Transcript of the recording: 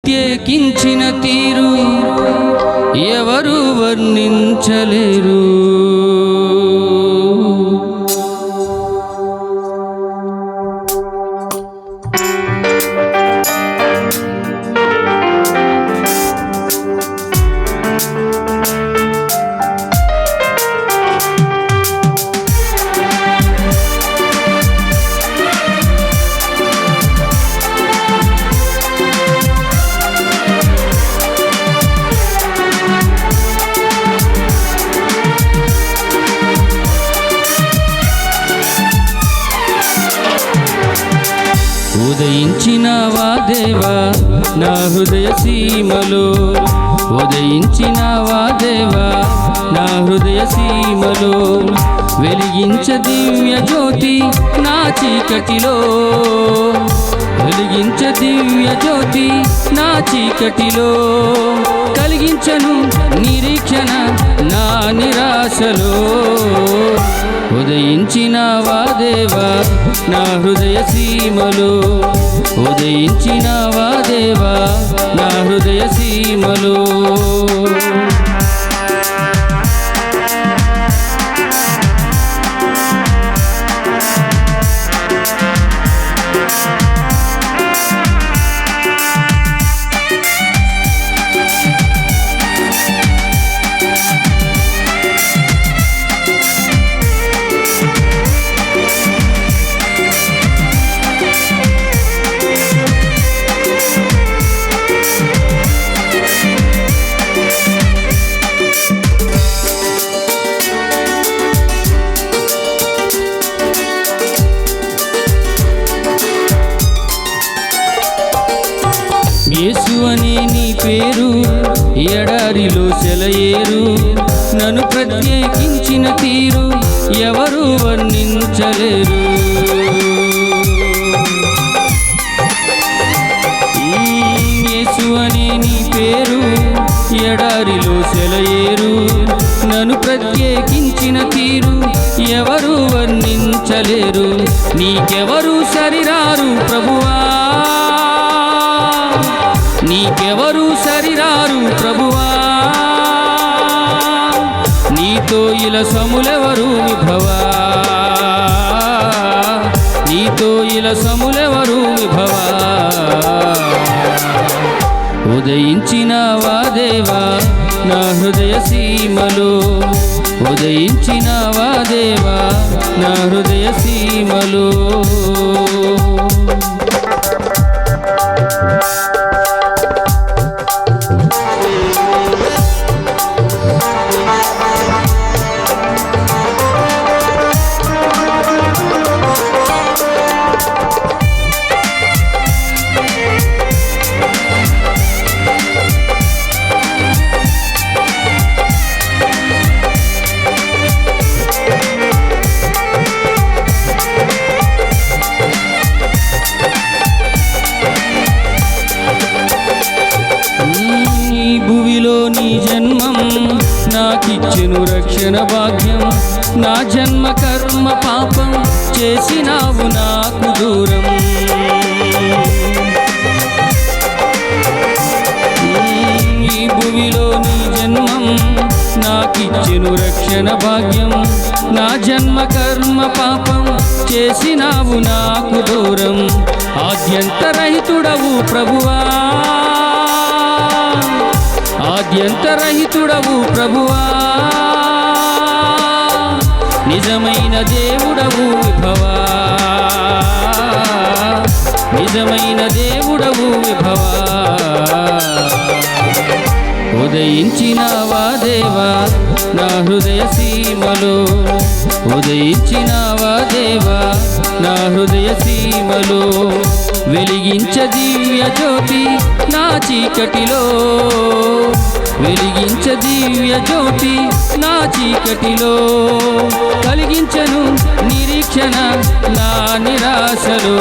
ప్రత్యేకించిన తీరు ఎవరు వర్ణించలేరు. ఉదయించినవా దేవా నా హృదయ సీమలో, ఉదయించినవా దేవా నా హృదయ సీమలో, వెలిగించ దివ్య జ్యోతి నా చీకటిలో, వెలిగించ దివ్య జ్యోతి నా చీకటిలో, కలిగించను నిరీక్షణ నా నిరాశలో. ఉదయించినవా దేవా నా హృదయ సీమలో, ఉదయించినవా దేవా నా హృదయ సీమలో. యేసు అనే నీ పేరు ఎడారిలో సెలయేరు, నన్ను ప్రత్యేకించిన తీరు ఎవరు వర్ణించలేరు. యేసు అనే నీ పేరు ఎడారిలో సెలయేరు, నన్ను ప్రత్యేకించిన తీరు ఎవరు వర్ణించలేరు. నీకెవరు సరిరారు ప్రభువా, నీకెవరు సరిరారు ప్రభువా, నీతో ఇలా సములెవరు విభవా, నీతో ఇలా సములెవరు విభవా. ఉదయించినవా దేవా నా హృదయ సీమలో, ఉదయించినవా దేవా నా హృదయ సీమలో. నీ జన్మం నాకిచ్చెను రక్షణ భాగ్యం, నా జన్మ కర్మ పాపం చేసినావు నాకు దూరం. ఈ భూమిలో నీ జన్మం నాకిచ్చెను రక్షణ భాగ్యం, నా జన్మ కర్మ పాపం చేసినావు నాకు దూరం. ఆద్యంతరహితుడవు ప్రభువా, ఆద్యంతరహితుడవు ప్రభువా, నిజమైన దేవుడవు విభవా, నిజమైన దేవుడవు విభవా. ఉదయించినవా దేవా నా హృదయ సీమలో, ఉదయించినవా దేవా నా హృదయ సీమలో, వెలిగించ దివ్య జ్యోతి నా చీకటిలో, వెలిగించ దివ్య జ్యోతి నా చీకటిలో, కలిగించను నిరీక్షణ నా నిరాశలో.